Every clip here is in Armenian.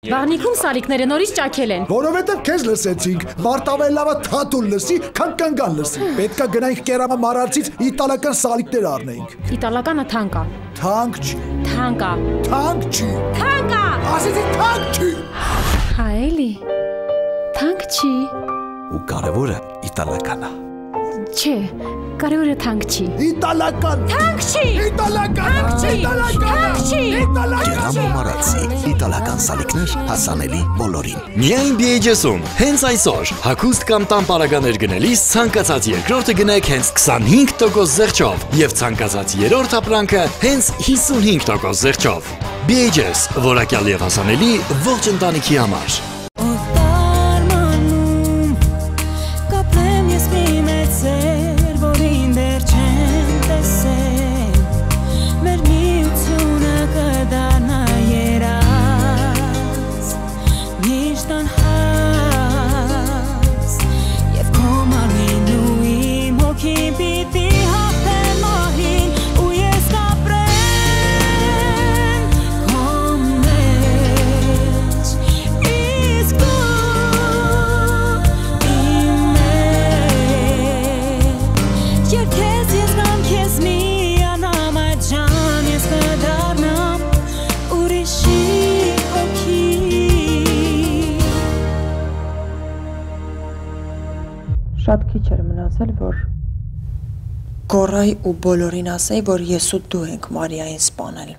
Բաղնիքում սալիկները նորից ճաքել են։ Որովհետև քեզ լսեցինք, մարտավեն լավը թաթուլ լսի, քան կնգան լսի։ Պետքա գնայինք կերամա մարարցից իտալական սալիկներ առնեինք։ Իտալականը թանկ է։ Թանկ չի։ Թանկ է։ Թանկ չի։ Թանկ է։ Ասեցի թանկ չի։ Հա էլի։ Թանկ չի։ Ու կարևորը իտալականա։ Չէ, կարևորը թանկ չի։ Իտալական։ Թանկ չի։ Իտալական։ Թանկ չի։ Կերամա մարացի, իտալական սալիկներ հասանելի բոլորին։ Միայն BHS-ում, հենց այսօր, հագուստ կամ տան պարագաներ գնելիս ցանկացած երկրորդը գնեք հենց 25% զեղչով և ցանկացած երրորդ ապրանքը հենց 55% զեղչով։ BHS, որակյալ և հասանելի ողջ ընտանիքի համար։ Շատ քիչ էր մնացել, որ գոռայի ու բոլորին ասեի, որ ես ու դու ենք Մարիային սպանել։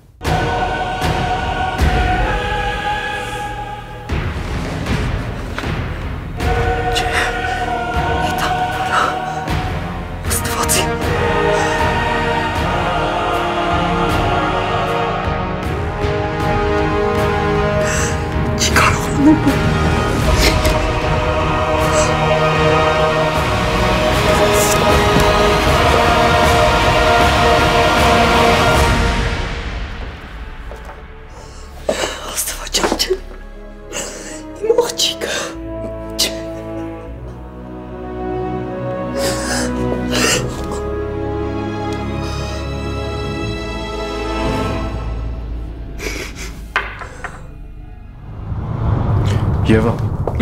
Եվա,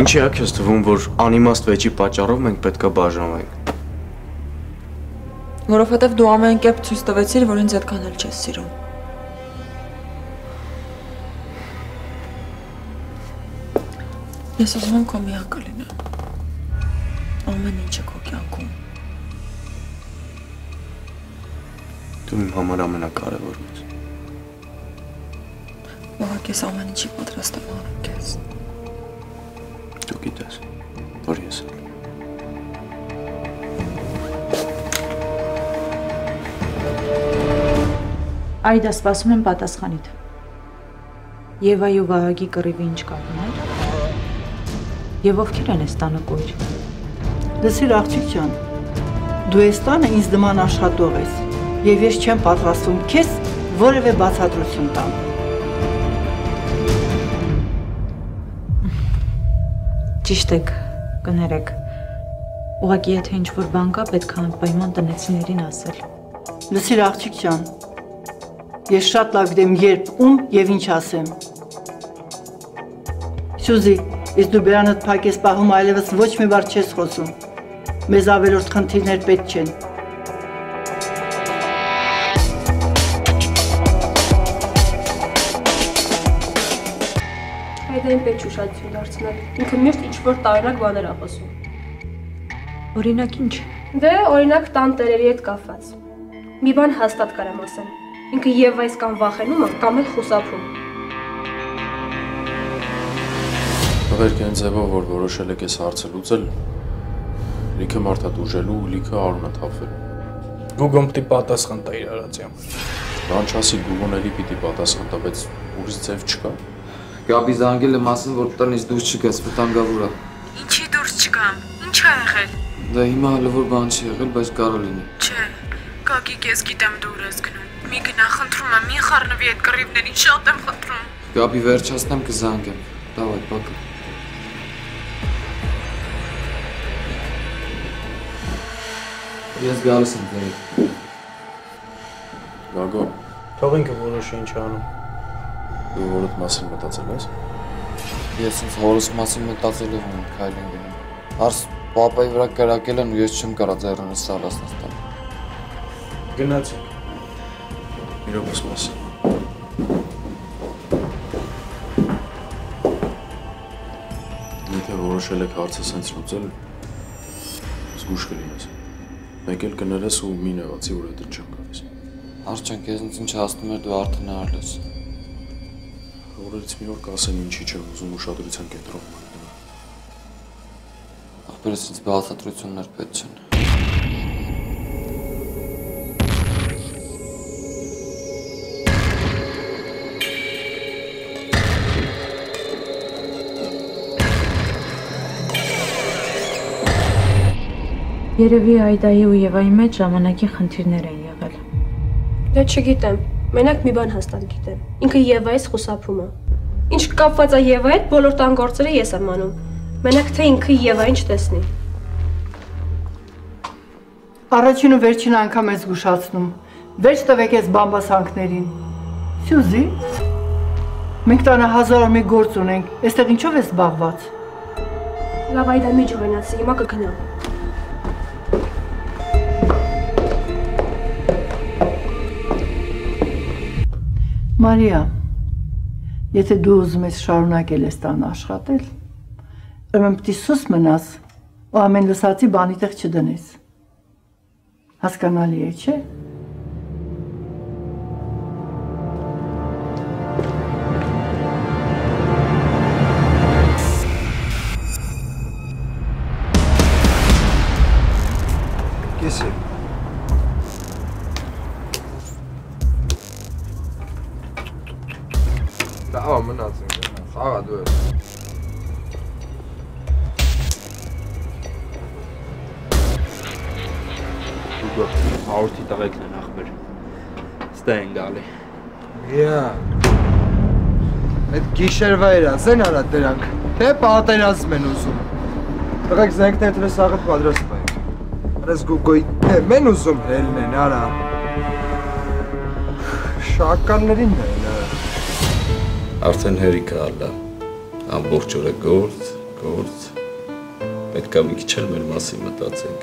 ինչի է քեզ թվում, որ անիմաստ վեճի պատճառով մենք պետքա բաժանվենք։ Որովհետև դու ամեն կերպ ցույց տվեցիր, որ ինձ այդքան էլ չես սիրում։ Ես ուզում եմ քո միակը լինեմ։ Ամեն ինչը քո կյանքում։ Դու իմ համար ամենակարևորն ես։ Ուղղակի ես ամեն ինչի պատրաստ եմ անել քեզ։ Դու գիտես, որ ես էլ։ Այդա, սպասում եմ պատասխանիդ։ Եվայի ու Վահագի կռիվը ինչ կապ ուներ։ Եվ ովքեր են այս տանը կույր։ Լսիր աղջիկ ջան, դու այս տանը ինձ նման աշխատող ես, եւ ես չեմ պատրաստվում քեզ որևէ բացատրություն տամ։ Ճիշտ եք, կներեք։ Ուղղակի եթե ինչ-որ բան կա, պետք է անպայման տնեցիներին ասել։ Լսիր աղջիկ ջան, ես շատ լավ գիտեմ երբ, ում եւ ինչ ասեմ։ Սյուզի, ես դու բերանդ փակ ես պահում, այլևս ոչ մի բառ չես խոսում։ Մեզ ավելորդ խնդիրներ պետք չեն։ Այդային պետք ուշադրություն դարձնել, ինքը միշտ ինչ-որ տարօրինակ բաներ է խոսում։ Օրինակ ինչ։ Դե, օրինակ տան տերերի հետ կապված։ Մի բան հաստատ կարամ ասեմ, ինքը եւ այս կամ վախենում է, կամ էլ խուսափում։ Աղերք այն ձևով, որ որոշել եք այս հարցը լուծել, լիքը մարդա դուժելու, լիքը արունը թափվելու։ Գուգոն պիտի պատասխան տա իր արածի համար։ Բան չասի Գուգոն էլի պիտի պատասխան տա, բայց ուրիշ ձև չկա։ Գաբի զանգել եմ ասում, որ տնից դուրս չգաս, վտանգավոր է։ Ինչի դուրս չգամ, ինչ ա եղել։ Դա հիմա հլավոր բան չի եղել, բայց կարող լինի։ Չէ, Գագիկ, ես գիտեմ դու ուր ես գնում։ Մի գնա, խնդրում եմ, մի խառնվի այդ կռիվներին, շատ եմ խնդրում։ Գաբի վերջացնեմ կզանգեմ։ Դավայ, բակը։ Ես գալիս եմ դերեք։ Գագո։ Թող ինքը որոշի ինչ անում։ Դու որդ մասին մտածել ես։ Ես ինձ հորս մասին մտածելով եմ քայլին գնում։ Հարս պապայի վրա կրակել են ու ես չեմ կարա ձեռնս սալասնած տալ։ Գնացինք։ Իրոք ասում։ Եթե որոշել եք հարցը սենց լուծել, զգուշ կլինես։ Մեկ էլ կներես ու մի նեղացի, որ հետը չեմ գալիս։ Արջան, քեզնից ինչ հասնում էր դու արդեն արել ես։ Օրերից մի օր կասեմ ինչի չեմ ուզում ուշադրության կենտրոնում մտնեմ։ Ախպերս ինձ բացատրություններ պետք չեն։ Երևի Այդայի ու Եվայի մեջ ժամանակի խնդիրներ են եղել։ Դե չգիտեմ, մենակ մի բան հաստատ գիտեմ, ինքը Եվայից խուսափում է։ Ինչ կապված է Եվայի հետ, բոլոր տան գործերը ես եմ անում, մենակ թե ինքը Եվային չտեսնի։ Առաջին ու վերջին անգամ ես զգուշացնում, վերջ տվեք ես բամբասանքներին։ Սյուզի, մենք տանը 1000 մի գործ ունենք, այստեղ ինչով ես զբաղված։ Լավ, Այդա մի ջղայնացի, հիմա կգնամ։ Մարիա, եթե դու ուզում ես շարունակել ես տան աշխատել, ուրեմն պիտի սուս մնաս ու ամեն լսածի բանի տեղ չդնես։ Հասկանալի է, չէ՞։ Կեսի։ Լավ, մնացինք, խաղա դու ես։ Դուգո, հաղորդի տղեկն են ախպեր, ստա են գալի։ Յա, այդ գիշերվա երաս են արա դրանք, թե պատերազմ են ուզում։ Տղեք զենքներ տրես աղդ պատրաստ պայք։ Արես գուգոյի մեն ուզում հելն են արա։ Շականներին են արա։ Արդեն հերիք է ալա, ամբողջ օրը գործ, պետք է մի քիչ էլ մեր մասին մտածենք։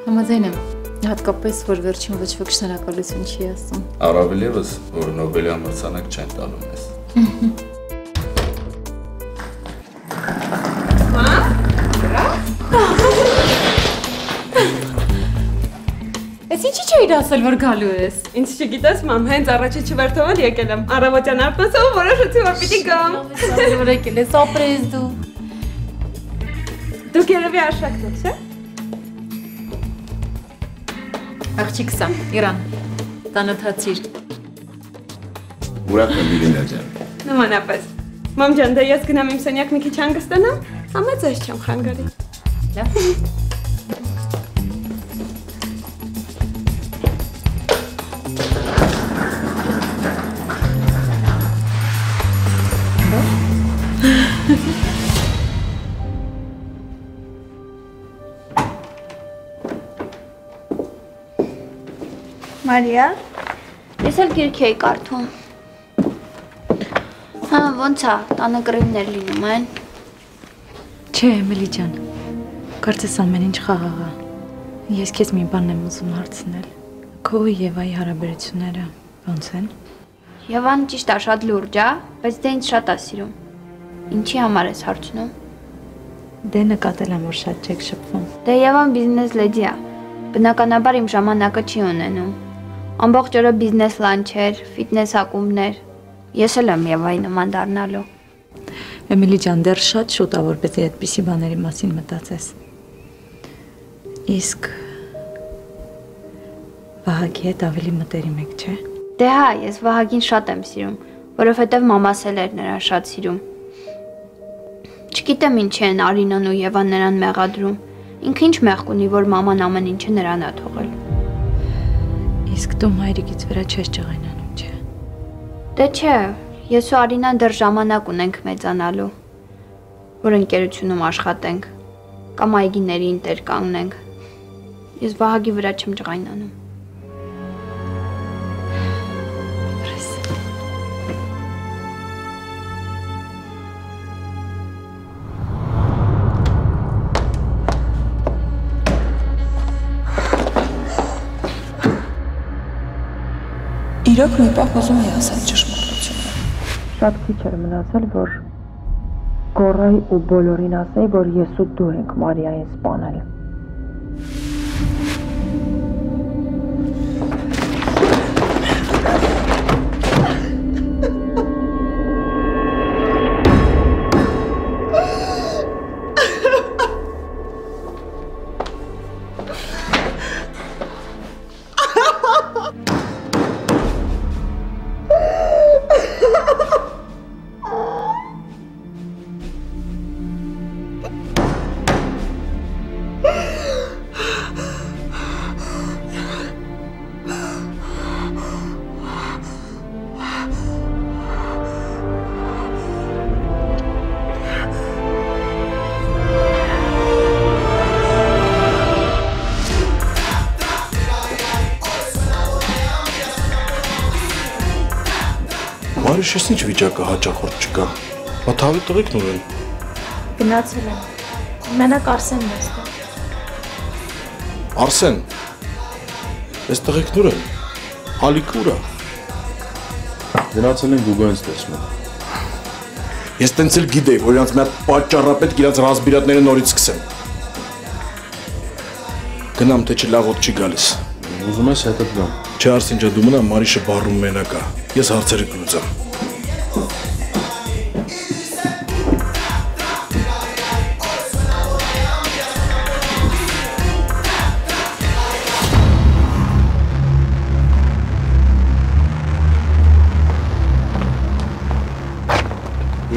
Համաձայն եմ, հատկապես, որ վերջին ոչ ոք շնորհակալություն չի ասում։ Առավել ևս, որ Նոբելյան մրցանակ չեն տալու մեզ։ Ես ինչի չէիր ասել, որ գալու ես։ Ինչ չգիտես, մամ, հենց առաջի չվերթով եկել եմ։ Առավոտյան արթնացա ու որոշեցի, որ պիտի գամ։ Որ եկել ես, ապրես դու։ Դուք երևի արշակն եք, չէ՞։ Աղջիկս եմ, Իրան, տանոթացիր։ Ուրախ եմ Իրինա ջան։ Նմանապես։ Մամ ջան, դե ես գնամ իմ սենյակ մի քիչ հանգստանամ, համա ձեզ չեմ խանգարի։ Լավ։ Մարիա, ես էլ գիրք էի կարդում։ Հա, ոնց է, տանը կռիվներ լինում են։ Չէ, Էմիլի ջան, կարծես ամեն ինչ խաղաղ է։ Ես քեզ մի բան եմ ուզում հարցնել։ Քո ու Եվայի հարաբերությունները ոնց են։ Եվան ճիշտ է, շատ լուրջ է, բայց դե ինձ շատ է սիրում։ Ինչի համար ես հարցնում։ Դե նկատել եմ, որ շատ չեք շփվում։ Դե Եվան բիզնես լեդի է։ Բնականաբար իմ ժամանակը չի ունենում։ Ամբողջ օրը բիզնես լանչեր, ֆիթնես ակումբներ։ Ես էլ եմ Եվայի նման դառնալու։ Էմիլի ջան, դեռ շատ շուտ է, որպեսզի այդպիսի բաների մասին մտածես։ Իսկ Վահագի հետ ավելի մտերիմ եք, չէ՞։ Դե հա, ես Վահագին շատ եմ սիրում, որովհետև մամաս էլ էր նրան շատ սիրում։ Չգիտեմ ինչի են Արինան ու Եվան նրան մեղադրում։ Ինքը ինչ մեղք ունի, որ մաման ամեն ինչը նրան է թողել։ Իսկ դու մայրիկից վրա չես ջղայնանում, չէ՞։ Դե չէ, ես ու Արինան դեռ ժամանակ ունենք մեծանալու, որ ընկերությունում աշխատենք, կամ այգիների ինտեր կանգնենք։ Ես Վահագի վրա չեմ ջղայնանում։ իրոք մի պահ ուզում էի ասել ճշմարտությունը։ Շատ քիչ էր մնացել, որ գոռայի ու բոլորին ասեի, որ ես ու դու ենք Մարիային սպանել։ Մարիշ, ես ինչ վիճակը հաճախորդ չկա։ Մաթավի տղեկն ուր են։ Գնացել եմ։ Մենակ Արսենն է ստեղ։ Արսեն։ Այս տղեկն ուր են։ Ալիքը ուր է։ Գնացել են Գուգոյից տեսնում։ Ես տենց էլ գիտեի, որ իրանց մի հատ պատճառապետ իրաց ռազմիրատները նորից սկսեն։ Գնամ, թե չի լավ օդ չի գալիս։ Ուզում ես հետդ գամ։ Չէ, Արսեն ջան, դու մնա, Մարիշը բառում մենակ է։ Ես հարցերը կլուծեմ։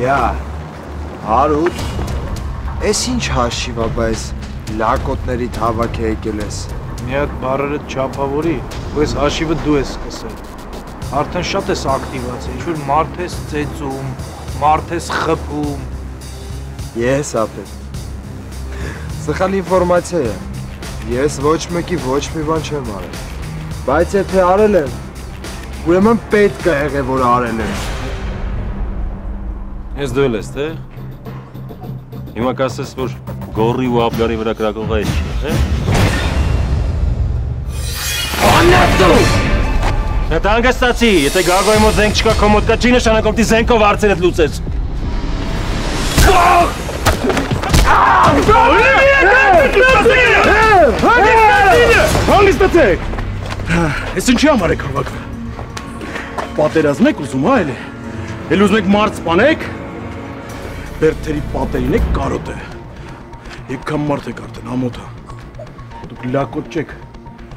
Յա, Հարութ, ես ինչ հաշիվ է, բայց լակոտների հավաք է եկել ես։ Մի հատ բառերը չափավորի, ու ես հաշիվը դու ես սկսել։ Արդեն շատ ես ակտիվացել, ինչ-որ մարդ ես ծեծում, մարդ ես խփում։ Ես ապետ։ Սխալ ինֆորմացիա է։ Ես ոչ մեկի ոչ մի բան չեմ արել։ Բայց եթե արել եմ, ուրեմն պետք է եղե, որ արել եմ։ Ես դու էլ ես, թե։ Հիմա կասես, որ գորի ու աբգարի վրա կրակողը ես չի, թե։ Աննատու! Հետ անգստացի, եթե գարգոյի մոտ զենք չկա, քո մոտ կա, չի նշանակում դի զենքով արցերդ լուծեց։ Հանգստացեք! Ես ինչի համար եք հավաքվել։ Պատերազմ եք ուզում, հա էլի։ Էլ ուզում եք մարդ սպանեք, բերդերի պատերին եք կարոտ է։ Եկքան մարդ եք արդեն, ամոթա։ Դուք լակոտ չեք։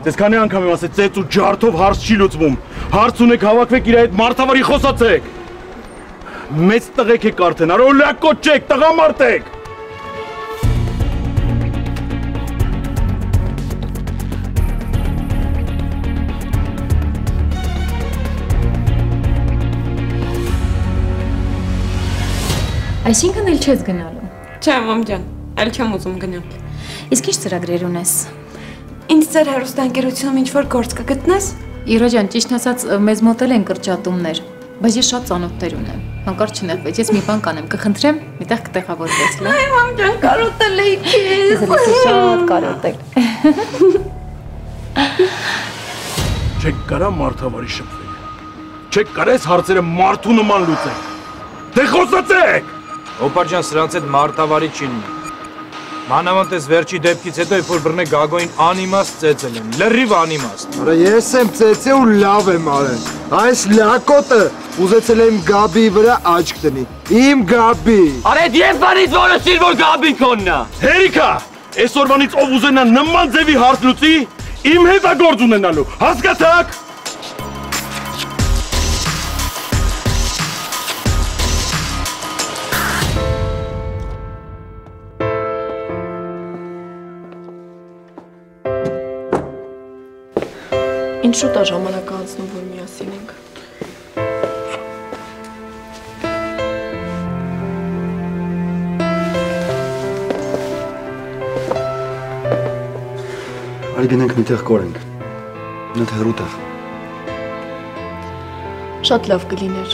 Ձեզ քանի անգամ եմ ասել, ծեծ ու ջարդով հարց չի լուծվում։ Հարց ունեք հավաքվեք իր այդ մարդավարի խոսացեք։ Մեծ տղեկ եք արդեն, արո լակոտ չեք, տղամարդ եք։ Այսինքն էլ չես գնալու։ Չէ, մամ ջան, այլ չեմ ուզում գնալ։ Իսկ ինչ ծրագրեր ունես։ Ինձ ձեր հեռուստաընկերությունում ինչ-որ գործ կգտնես։ Իրա ջան, ճիշտ ասած, մեզ մոտ են կրճատումներ, բայց ես շատ ծանոթներ ունեմ։ Հանկարծ չնեղվեց, ես մի բան կանեմ, կխնդրեմ, միտեղ կտեղավորվես, լավ։ Այ մամ ջան, կարոտել էի քեզ։ Շատ կարոտել։ Չեք կարա մարդավարի շփվեք։ Չեք կարա այս հարցերը մարդու նման լուծեք։ Դե խոսացեք։ Օպար ջան, սրանց այդ մարդավարի չի լինի։ Մանավանդ ես վերջի դեպքից հետո, երբ որ բռնե Գագոին անիմաստ ծեծել են, լրիվ անիմաստ։ Արա ես եմ ծեծել ու լավ եմ արել։ Այս լակոտը ուզեցել եմ Գաբիի վրա աչք դնի։ Իմ Գաբի։ Արա ես բանից որոշիր, որ Գաբին քոնն է։ Հերիքա, այսօրվանից ով ուզենա նման ձևի հարց լուծի, իմ հետ է գործ ունենալու։ Հասկացաք։ Ինչ շուտ է ժամանակը անցնում, որ միասին ենք։ Արի գնենք մի տեղ կորենք, նա թե հեռու տեղ։ Շատ լավ կլիներ,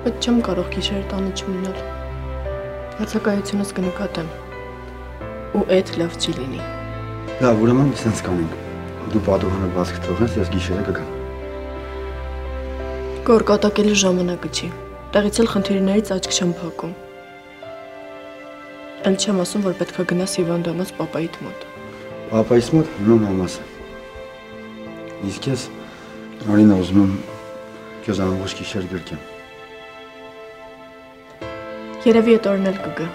բայց չեմ կարող գիշերը տանը չմնալ։ Բացակայությունս կնկատեմ, ու էդ լավ չի լինի։ Լավ, ուրեմն սենց կանենք։ Դու պատուհանը բաց կթողնես, ես գիշերը կգամ։ Գոր կատակելու ժամանակը չի։ Տեղից էլ խնդիրներից աչք չեմ փակում։ Էլ չեմ ասում, որ պետք է գնաս հիվանդանոց պապայիդ մոտ։ Պապայիս մոտ նո մամաս։ Իսկ ես Արինա ուզում եմ քեզ ամբողջ գիշեր գրկեմ։ Երևի այդ օրն էլ կգա։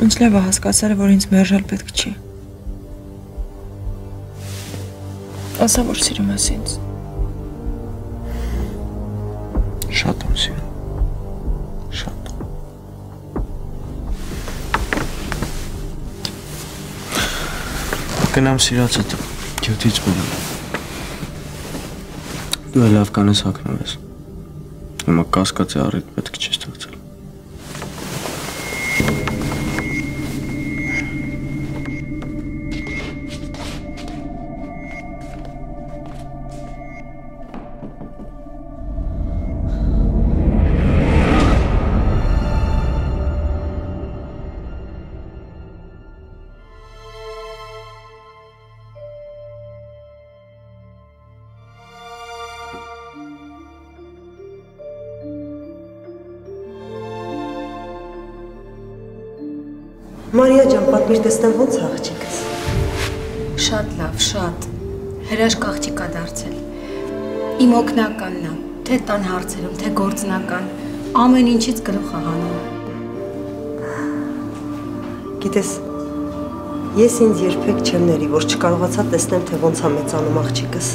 Ինչ լավ է հասկացել, որ ինձ մերժել պետք չի։ Ասա, որ սիրում ես ինձ։ Շատ եմ սիրում։ Շատ։ Գնամ սիրածդ քյութից բերեմ։ Դու էլ լավ կանես հագնվես։ Հիմա կասկածի առիթ պետք չի ստեղծել։ Մարիա ջան, պատմիր տեսնեմ ոնց է աղջիկս։ Շատ լավ, շատ։ Հրաշք աղջիկ է դարձել։ Իմ օգնականն է, թե տան հարցերում, թե գործնական, ամեն ինչից գլուխ է հանում։ Գիտես, ես ինձ երբեք չեմ ների, որ չկարողացա տեսնեմ, թե ոնց է մեծանում աղջիկս։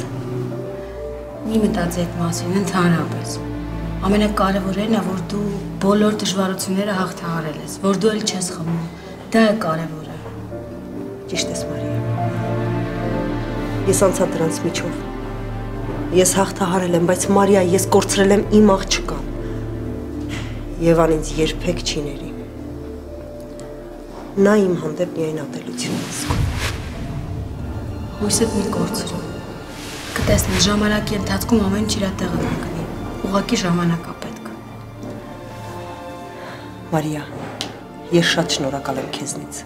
Մի մտածի այդ մասին, ընդհանրապես։ Ամենակարևորն է, որ դու բոլոր դժվարությունները հաղթահարել ես, որ դու էլ չես խմում։ Դա է կարևորը։ Ճիշտ ես, Մարիա։ Ես անցա դրանց միջով։ Ես հաղթահարել եմ, բայց Մարիա, ես կորցրել եմ իմ աղջկան։ Եվան ինձ երբեք չի ների։ Նա իմ հանդեպ միայն ատելություն է զգում։ Հույսդ մի կորցրու։ Կտեսնես ժամանակի ընթացքում ամեն ինչ իր տեղը կգնի։ Ուղղակի ժամանակ է պետք։ Մարիա, ես շատ շնորհակալ եմ քեզնից,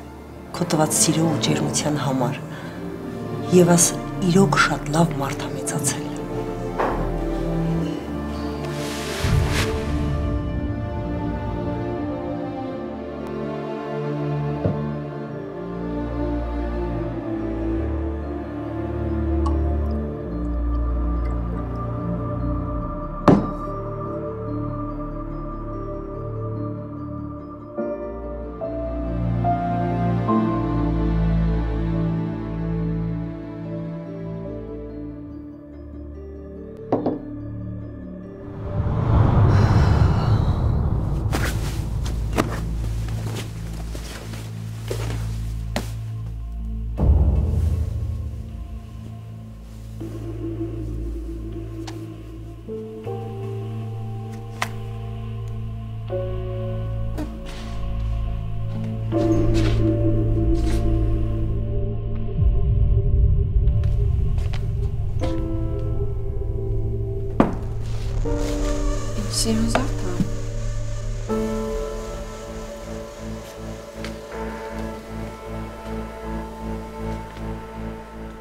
քո տված սիրո ու ջերմության համար։ Եվաս իրոք շատ լավ մարդ է մեծացել։ Սիրուն զարդ է։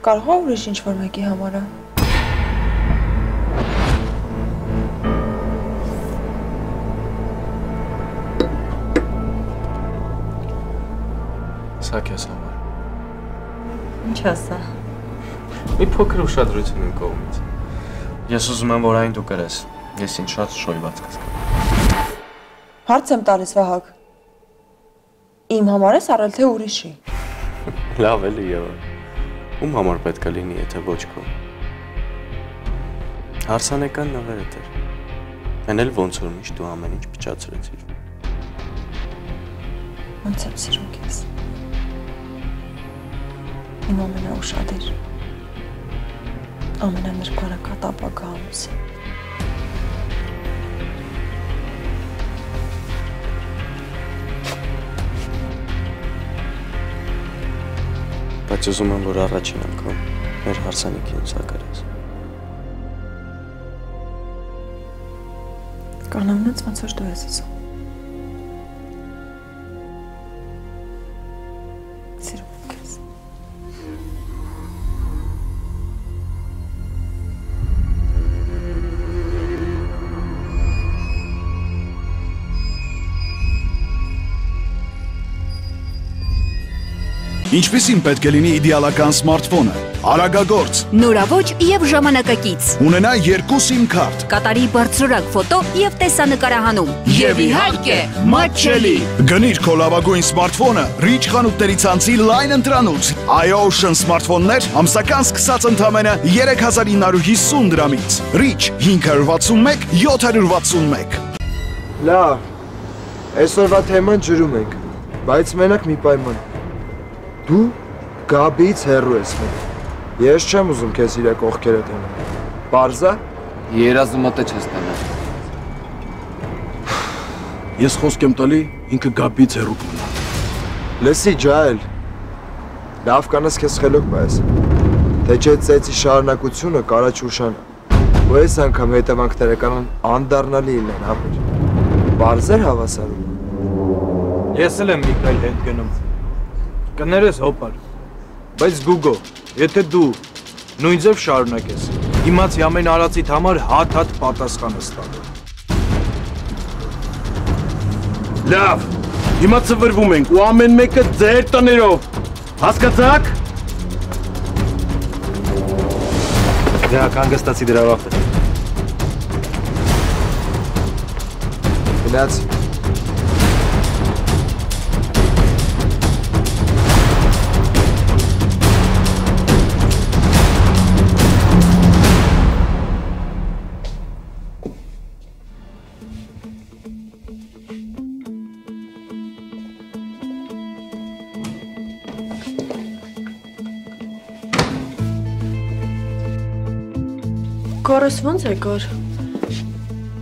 Կարող է ուրիշ ինչ-որ մեկի համար է։ Սա քեզ համար։ Ինչ ասա։ Մի փոքր ուշադրություն իմ կողմից։ Ես ուզում եմ, որ այն դու կրես։ Ես ինձ շատ շոյված կզգամ։ Հարց եմ տալիս, Վահագ։ Իմ համար ես առել, թե ուրիշի։ Լավ էլի Եվա։ Ում համար պետք է լինի, եթե ոչ քո։ Հարսանեկան նվերը դեր։ Այն էլ ոնց որ միշտ դու ամեն ինչ փչացրեցիր։ Ոնց եմ սիրում քեզ։ Իմ ամենաուշադիր, ամենանրբարակատ ապագա ամուսին։ Բայց ուզում եմ, որ առաջին անգամ մեր հարսանիքի ինձ հակարես։ Կանամնաց ոնց որ դու ես ուզում։ Սիրում եմ քեզ։ Ինչպիսին պետք է լինի իդեալական սմարթֆոնը, արագագործ, նորաոճ եւ ժամանակակից, ունենա 2 SIM քարտ, կատարի բարձրորակ ֆոտո եւ տեսանկարահանում, եւ իհարկե մատչելի։ Գնիր քո լավագույն սմարթֆոնը Rich խանութների ցանցի լայն ընտրանուց, iOcean սմարթֆոններ ամսական սկսած ընդամենը 3950 դրամից, Rich 561 761։ Լավ, այսօրվա թեման ջրում ենք, բայց մենակ մի պայման։ Դու Գաբից հեռու ես մնում։ Ես չեմ ուզում քեզ իր կողքերը տենամ։ Պարզա։ Երազումը թե չես տենա։ Ես խոսք եմ տալի, ինքը Գաբից հեռու կմնա։ Լսի ջահել։ Լավ կանես քեզ խելոք բայց։ Թե չէ ծեծի շարունակությունը կարա չուշանա։ Ու այս անգամ հետևանքները կանան անդառնալի լինեն, հապեր։ Պարզեր հավասարում։ Ես էլ եմ Միքայել հետ գնում։ Կներես հոպար, բայց Գուգո, եթե դու նույն ձև շարունակես, իմացի ամեն արածիդ համար հատ-հատ պատասխան ես տալու։ Լավ, հիմա ծվրվում ենք ու ամեն մեկը ձեր տներով, հասկացաք։ Դեակ հանգստացի դրա վախը։ Գնաց։ Գորս ոնց է գոր։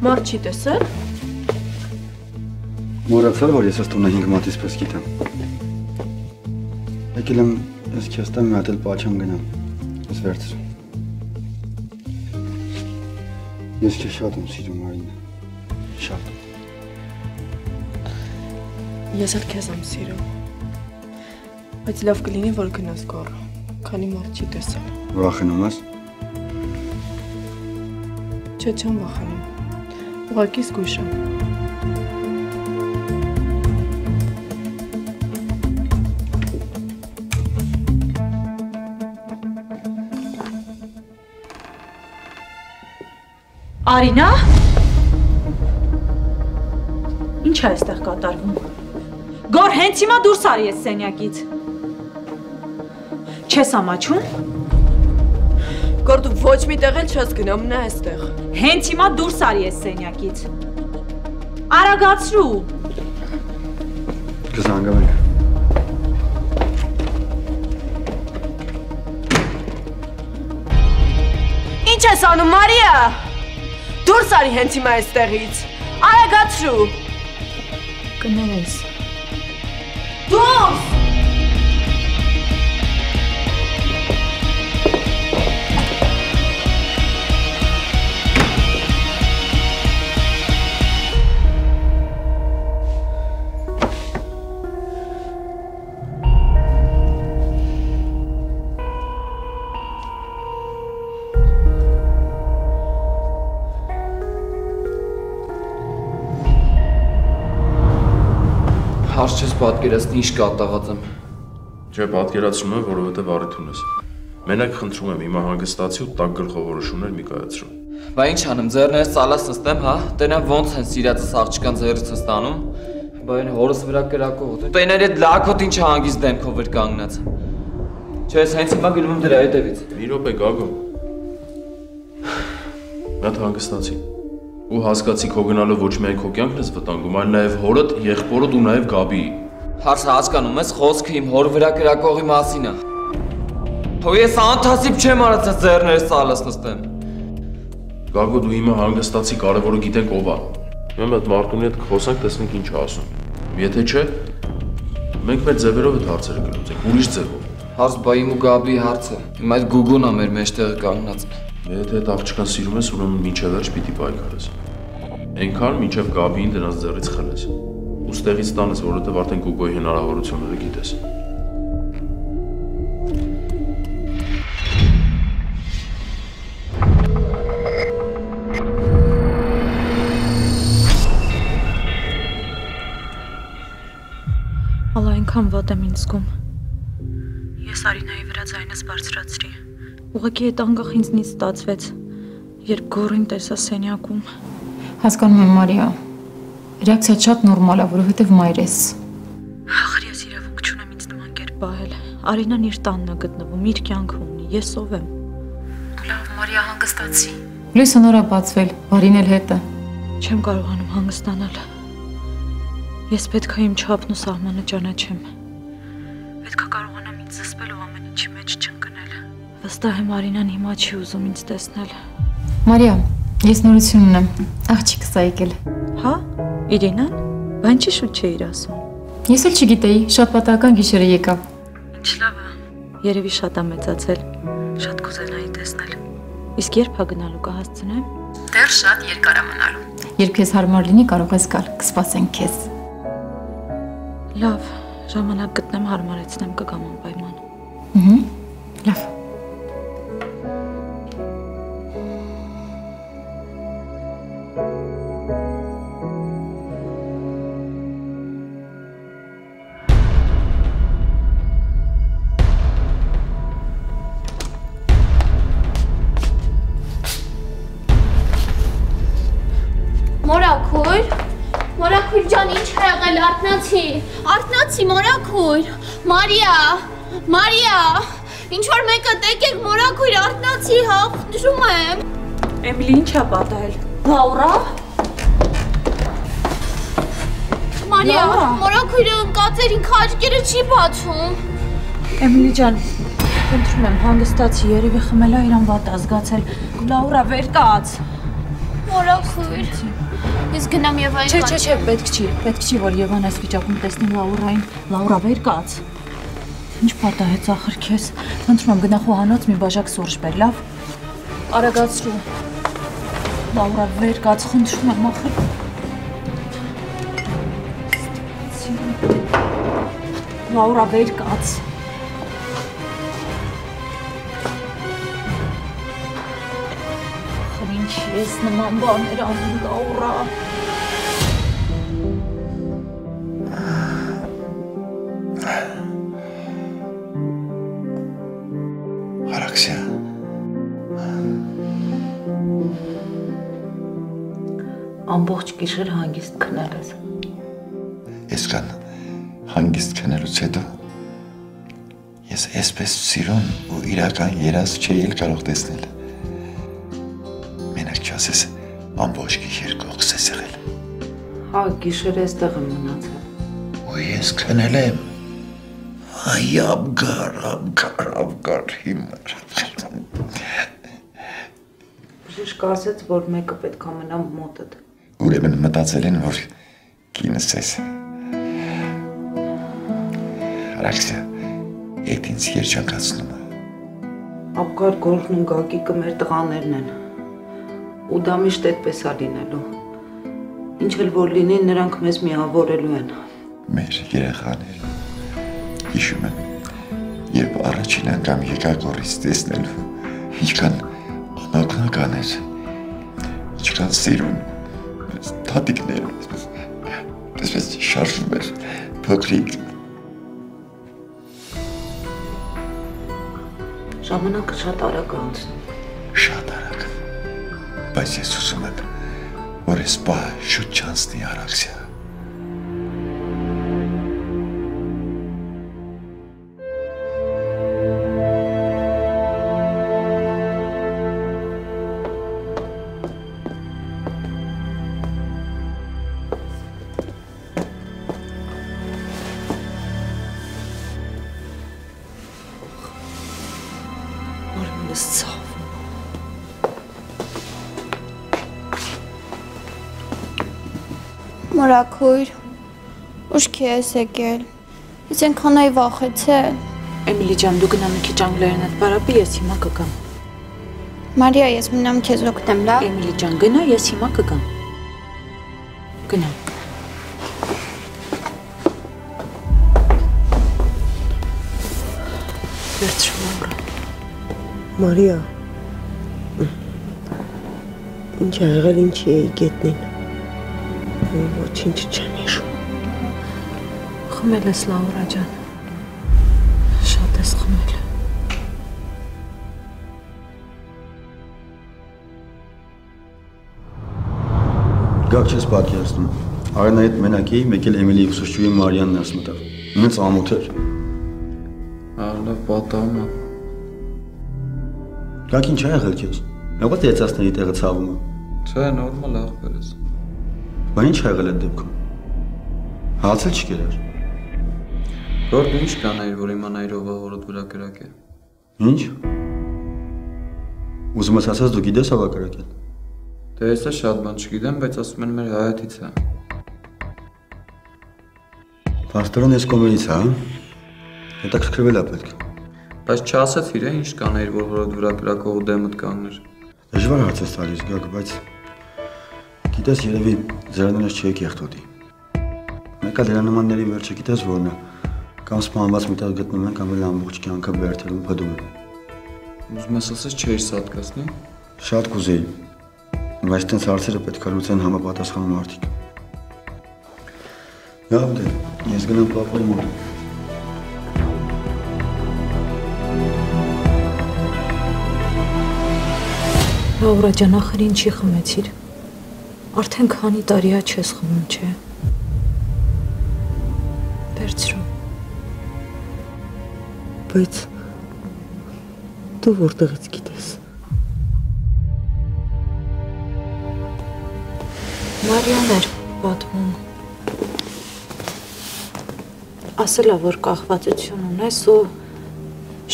Մարդ չի տեսել։ Մոռացար, որ ես այս տունը 5 մատից պես գիտեմ։ Եկել եմ ես քեզ տամ մի հատ էլ պաչան գնամ։ Ես վերցրու։ Ես քեզ շատ եմ սիրում, Արինա։ Շատ։ Ես էլ քեզ եմ սիրում։ Բայց լավ կլինի, որ գնաս գոռ, քանի մարդ չի տեսել։ Վախենում ես։ Չէ, չեմ վախենում։ Ուղղակի զգույշ եմ։ Արինա։ Ինչ է այստեղ կատարվում։ Գոր հենց հիմա դուրս արի ես սենյակից։ Չես ամաչում։ Գոր դու ոչ մի տեղ էլ չես գնա, մնա այստեղ։ Հենց հիմա դուրս արի ես սենյակից։ Արագացրու։ Կզանգանենք։ Ինչ ես անում, Մարիա։ Դուրս արի հենց հիմա այստեղից։ Արագացրու։ Կներես։ Դուրս։ Հարց չես պատկերացնի ինչ կատաղած եմ։ Չէ, պատկերացնում եմ, որովհետև առիթ ունես։ Մենակ խնդրում եմ հիմա հանգստացի ու տաք գլխավորություններ մի կայացրու։ Բա ինչ անեմ, ձեռներս ծալած նստեմ, հա։ Տենամ ոնց են սիրածս աղջկան ձեռից ստանում։ Բա այն հորս վրա կրակող։ Տեներ այդ լակոտ ինչ հանգիստ դեմքով էր կանգնած։ Չէ, ես հենց հիմա գնում եմ դրա հետևից։ Մի րոպե, Գագո։ Նա հանգստացի։ Ու հասկացի քո գնալով ոչ միայն քո կյանքն ես վտանգում, այլ նաև հորդ, եղբորդ ու նաև Գաբիի։ Հարցը հասկանում ես, խոսքը իմ հոր վրա կրակողի մասին է։ Հո ես անթասիբ չեմ արած ձեռներս ծալս նստեմ։ Գագո դու հիմա հանգստացի կարևորը գիտենք ով է։ Մենք այդ մարդունի հետ խոսանք, տեսնենք ինչ է ասում։ Եթե չէ, մենք մեր ձևերով այդ հարցերը կլուծենք, ուրիշ ձևով։ Հարց բա իմ ու Գաբրի հարցը։ Հիմա այդ Գուգուն է մեր մեջտեղը կանգնած։ Եթե այդ աղջկան սիրում ես, ուրեմն մինչև վերջ պիտի պայքարես։ Այնքան մինչև Գաբին դրանց ձեռից խլես։ Ու ստեղից տանես, որովհետև արդեն Գուգոյի հնարավորությունները գիտես։ Ալա այնքան վատ եմ ինձ զգում։ Ես Արինայի վրա ձայնս բարձրացրի։ Ուղղակի այդ անգախ ինձնից ստացվեց, երբ Գորին տեսա սենյակում։ Հասկանում եմ, Մարիա։ Ռեակցիա շատ նորմալ է, որովհետև մայր ես։ Ախր ես իրավունք չունեմ ինձ նման կերպ պահել։ Արինան իր տանն է գտնվում, իր կյանքը ունի, ես ով եմ։ Լավ, Մարիա, հանգստացի։ Լույսը նոր է բացվել, Վարին էլ հետ է։ Չեմ կարողանում հանգստանալ։ Ես պետք է իմ չափն ու սահմանը ճանաչեմ։ Պետք է կարողանամ ինձ զսպել ու ամեն ինչի մեջ չընկնել։ Վստահ եմ Արինան հիմա չի ուզում ինձ տեսնել։ Մարիա, ես նորություն ունեմ։ Աղջիկս է եկել։ Հա? Իրինան? Բան չի շուտ չէիր ասում։ Ես էլ չգիտեի, շատ պատահական գիշերը եկավ։ Ինչ լավ է։ Երևի շատ է մեծացել։ Շատ կուզենայի տեսնել։ Իսկ երբ է գնալու կհասցնեմ։ Դեռ շատ երկար է մնալու։ Երբ քեզ հարմար լինի, կարող ես գալ, կսպասենք քեզ։ Լավ, ժամանակ գտնեմ հարմարեցնեմ կգամ անպայման։ Լավ։ Մորաքույր ջան, ինչ է եղել, արթնացի, մորաքույր, Մարիա, ինչ որ մեկը տեկեք, մորաքույր, արթնացի, հա, խնդրում եմ։ Էմիլի, ինչ է պատահել։ Լաուրա։ Մարիա, մորաքույրը ընկած էր, ինքը աչքերը չի բացում։ Էմիլի ջան, խնդրում եմ, հանգստացի, երևի խմել է իրան վատ է զգացել։ Լաուրա, վեր կաց։ Մորաքույր։ Ես գնամ Եվայի կանչեմ։ Չէ, պետք չի, որ Եվան այս վիճակում տեսնի Լաուրային։ Լաուրա, վեր կաց։ Ինչ պատահեց ախր քեզ։ Խնդրում եմ, գնա խոհանոց մի բաժակ սուրճ բեր, լավ։ Արագացրու։ Լաուրա, վեր կաց, խնդրում եմ, ախր։ Լաուրա, վեր կաց։ Ինչ ես նման բաներ անում, Լաուրա։ Արաքսիա։ Ամբողջ գիշեր հանգիստ քնել ես։ Այսքան հանգիստ քնելուց հետո ես այսպես սիրուն ու իրական երազ չէի կարող տեսնել։ Չասես, ամբողջ գիշեր կողքս ես եղել։ Հա, գիշերը այստեղ եմ մնացել։ Ու ես քնել եմ։ Այ աբգար, հիմար։ Բժիշկը ասեց, որ մեկը պետք է մնա մոտդ։ Ուրեմն մտածել են, որ կինս ես։ Արաքսիա, այդ ինձ երջանկացնում է։ Աբգար Գորն ու Գագիկը մեր տղաներն են։ Ու դա միշտ այդպես է լինելու։ Ինչ էլ որ լինի, նրանք մեզ միավորելու են։ Մեր երեխաները։ Հիշում եմ, երբ առաջին անգամ եկա Գորից տեսնելու, ինչքան անօգնական էր, ինչքան սիրուն, տատիկներ, այսպես շարժվում էր, փոքրիկ։ Ժամանակը շատ արագ է անցնում։ Շատ արագ։ Բայց ես ուզում եմ, որ ես պահը շուտ չանցնի Արաքսիա։ Մորաքույր, ուշքի ես եկել, ես ենքան այ վախեցել։ Էմիլի ջան, դու գնա մի քիչ անգլերենդ բարապի, ես հիմա կգամ։ Մարիա, ես մնամ քեզ օգնեմ, լավ։ Էմիլի ջան, գնա, ես հիմա կգամ։ Գնա։ Վերցրու Լաուրա։ Մարիա, ինչ ա եղել, ինչի էի գետնին։ Ոչինչ չեմ հիշում։ Խմել ես Լաուրա ջան։ Շատ ես խմել։ Գակ չես պատկերացնում։ Արենայիդ մենակ էի, մեկ էլ Էմիլի ուսուցչուհի Մարիանն ներս մտավ։ Ինձ ամոթ էր։ Լավ պատահում է։ Գակ ինչ ա եղել քեզ։ Լավա տեցածների տեղը ցավում է։ Չէ, նորմալ աղբեր ես։ Բա ինչ ա եղել այդ դեպքում։ Հացել չկերար։ Որ դու ինչ կանայիր, որ իմանայիր ով է հորդ վրա կրակել։ Ինչ։ Ուզում ես ասած դու գիտես ով է կրակել։ Դե ես շատ բան չգիտեմ, բայց ասում են մեր հայաթից է։ Պաստորոն ես կոմերից է, հա։ Հետաքրքրվել է պետք։ Բայց չասեց իր ինչ կանայիր, որ հորդ վրա կրակող դեմդ կանգներ։ Դժվար հարց ես տալիս Գագ, բայց գիտես երևի ձերաներս չէի կեղտոտի։ Մեկը դրա նմանների վերջը գիտես որն է, կամ սպանված մի տեղ գտնում են, կամ էլ ամբողջ կյանքը բերթերում փդում են։ Ուզում ես ասես չէիր սատկացնի։ Շատ կուզեի, բայց տենց հարցերը պետք է լուծեն համապատասխան մարդիկ։ Լավ դե, ես գնամ պապայի մոտ։ Լաուրա ջան, ախր ինչի խմեցիր։ Արդեն քանի տարի է չես խմում, չէ։ Վերցրու։ Բայց դու որտեղից գիտես։ Մարիան էր պատմում։ Ասել է, որ կախվածություն ունես ու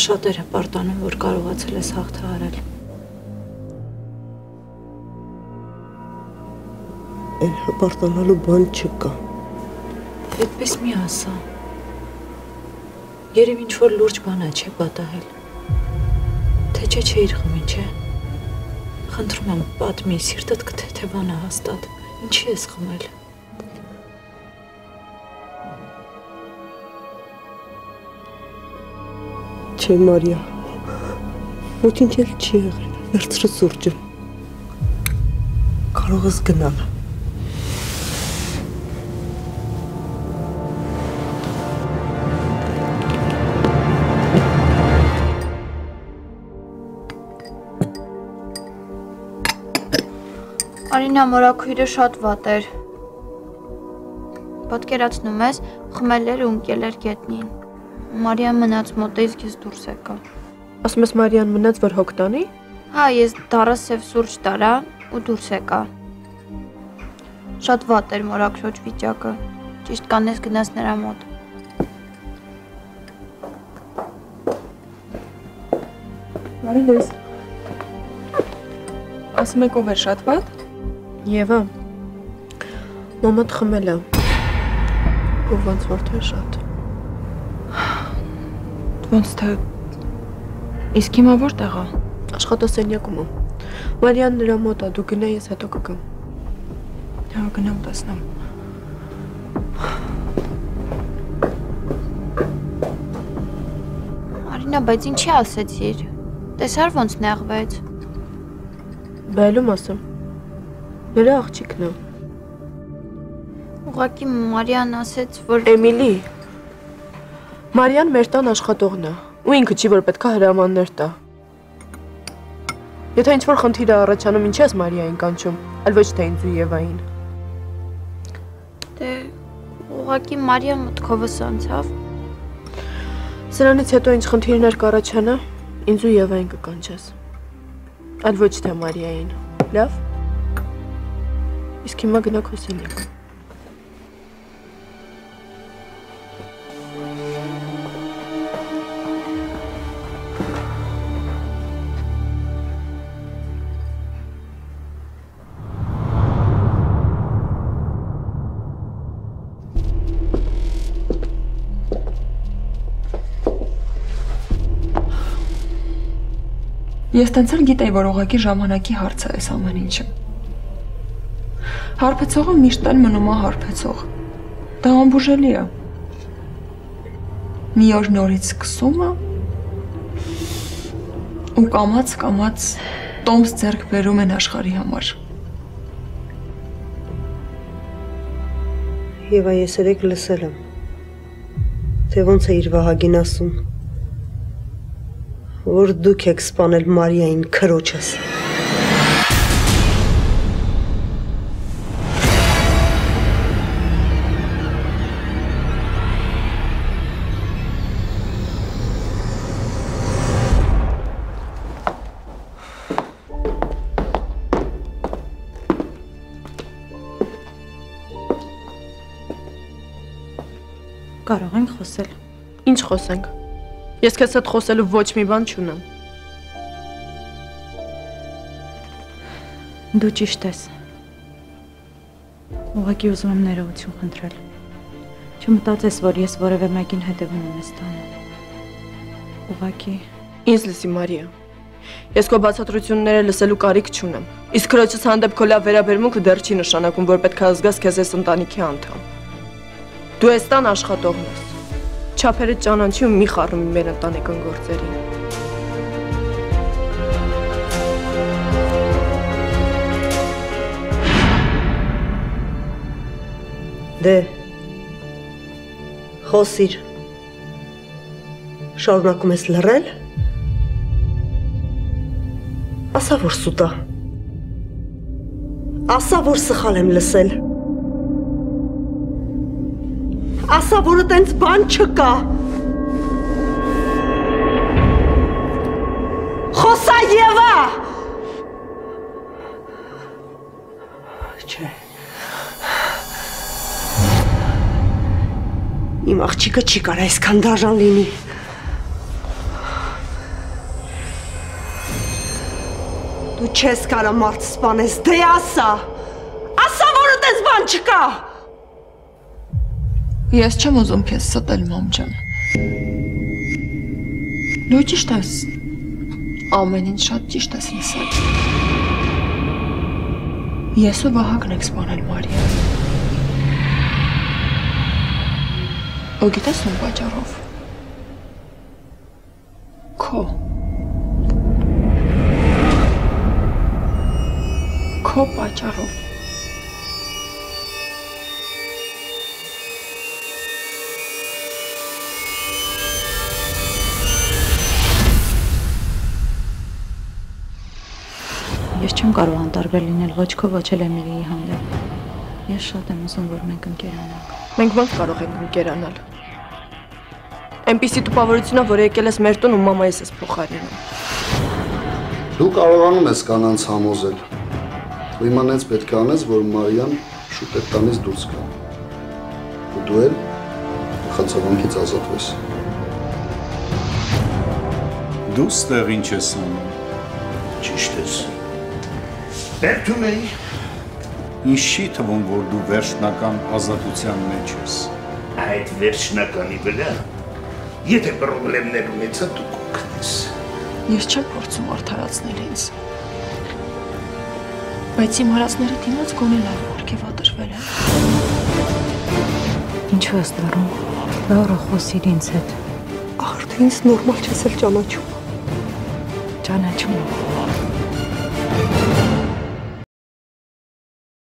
շատեր է պարտանում, որ կարողացել ես հաղթահարել։ Էլ հպարտանալու բան չկա։ Այդպես մի ասա։ Երև ինչ-որ լուրջ բան է, չէ պատահել։ Թե չէիր խմի, չէ։ Խնդրում եմ, պատմի, սիրտդ կթեթևանա հաստատ։ Ինչի ես խմել։ Չէ, Մարիա, ոչինչ էլ չի եղել, վերցրու սուրճը։ Կարող ես գնալ։ Արինա, մորաքույրը շատ վատ էր։ Պատկերացնում ես, խմել էր ու ընկել էր գետնին։ Մարիան մնաց մոտեից քեզ դուրս եկա։ Ասում ես Մարիան մնաց, որ հոգ տանի։ Հա, ես դառը սև սուրճ տարա ու դուրս եկա։ Շատ վատ էր մորաքրոջ վիճակը։ Ճիշտ կանես գնաս նրա մոտ։ Մարինես։ Ասում եք ով էր շատ վատ։ Եվա, մամադ խմել է, ու ոնց որ թե շատ։ Ոնց թե, իսկ հիմա որտեղ է։ Աշխատասենյակում է։ Մարիան նրա մոտ է, դու գնա, ես հետո կգամ։ Հա, գնամ տեսնեմ։ Արինա, բայց ինչի ասեցիր։ Տեսար ոնց նեղվեց։ Բայլում ասեմ։ Նրա աղջիկն է։ Ուղղակի Մարիան ասեց, որ Էմիլի։ Մարիան մեր տան աշխատողն է, ու ինքը չի, որ պետք է հրամաններ տա։ Եթե ինչ-որ խնդիր է առաջանում, ինչ ես Մարիային կանչում, այլ ոչ թե ինձ ու Եվային։ Դե ուղղակի Մարիան մտքովս անցավ։ Սրանից հետո ինչ խնդիրներ կառաջանա, ինձ ու Եվային կկանչես։ Այլ ոչ թե Մարիային։ Լավ։ Իսկ հիմա գնա քո սենյակ։ Ես տենց էլ գիտեի, որ ուղղակի ժամանակի հարց է այս ամեն ինչը։ Հարբեցողը միշտ էլ մնում է հարբեցող։ Դա անբուժելի է։ Մի օր նորից սկսում է ու կամաց տոմս ձեռք բերում են աշխարհի համար։ Եվա, ես երեք լսել եմ, թե ոնց է իր Վահագին ասում, որ դուք եք սպանել Մարիային քրոջս։ Կարող ենք խոսել։ Ինչ խոսենք։ Ես քեզ հետ խոսելու ոչ մի բան չունեմ։ Դու ճիշտ ես։ Ուղղակի ուզում եմ ներողություն խնդրել։ Չմտածես, որ ես որևէ մեկին հետևում եմ ստանում։ Ուղղակի Ինձ լսի, Մարիա։ Ես քո բացատրությունները լսելու կարիք չունեմ։ Իսկ քրոջս հանդեպ քո լավ վերաբերմունքը դեռ չի նշանակում, որ պետք է զգաս քեզ այս ընտանիքի անդամ։ Դու ես տան աշխատողն ես։ Չափերը ճանաչի ու մի խառնում մեր ընտանեկան գործերին։ Դե, խոսիր, շարունակում ես լռել, ասա, որ սուտ է, ասա, որ սխալ եմ լսել, ասա, որ տենց բան չկա, խոսա Եվա, չէ, իմ աղջիկը չի կարա այսքան դաժան լինի։ Դու չես կարա մարդ սպանես, դե ասա, որ այդպես բան չկա։ Ես չեմ ուզում քեզ ստել, մամ ջան։ Դու ճիշտ ես։ Ամեն ինչ շատ ճիշտ ես լսել։ Ես ու Վահագնն ենք սպանել Մարիային։ Ու գիտես ում պատճառով։ Քո պատճառով։ Ես չեմ կարող անտարբեր լինել ոչ քո, ոչ էլ Էմիլիի հանդեպ։ Ես շատ եմ ուզում, որ մենք ընկերանանք։ Մենք ոնց կարող ենք ընկերանալ։ Այնպիսի տպավորությունա, որ եկել ես մեր տուն ու մամայիս ես փոխարինում։ Դու կարողանում ես կանանց համոզել։ Ու հիմա նենց պետք է անես, որ Մարիան շուտ է տանից դուրս գա։ Ու դու էլ խացավանքից ազատվես։ Դու ստեղ ինչ ես անում։ Ճիշտ ես։ Բերդում էի։ Ինչ չի թվում, որ դու վերջնական ազատության մեջ ես։ Այդ վերջնականի վրա, եթե պրոբլեմներ ունեցա, դու կօգնես։ Ես չեմ փորձում արդարացնել ինձ։ Բայց իմ հարածների դիմաց գոնե լավ արգելվատրվել է։ Ինչու ես դառնում։ Լաուրա, խոսիր ինձ հետ։ Ախր դու ինձ նորմալ չես էլ ճանաչում։ Ճանաչում եմ։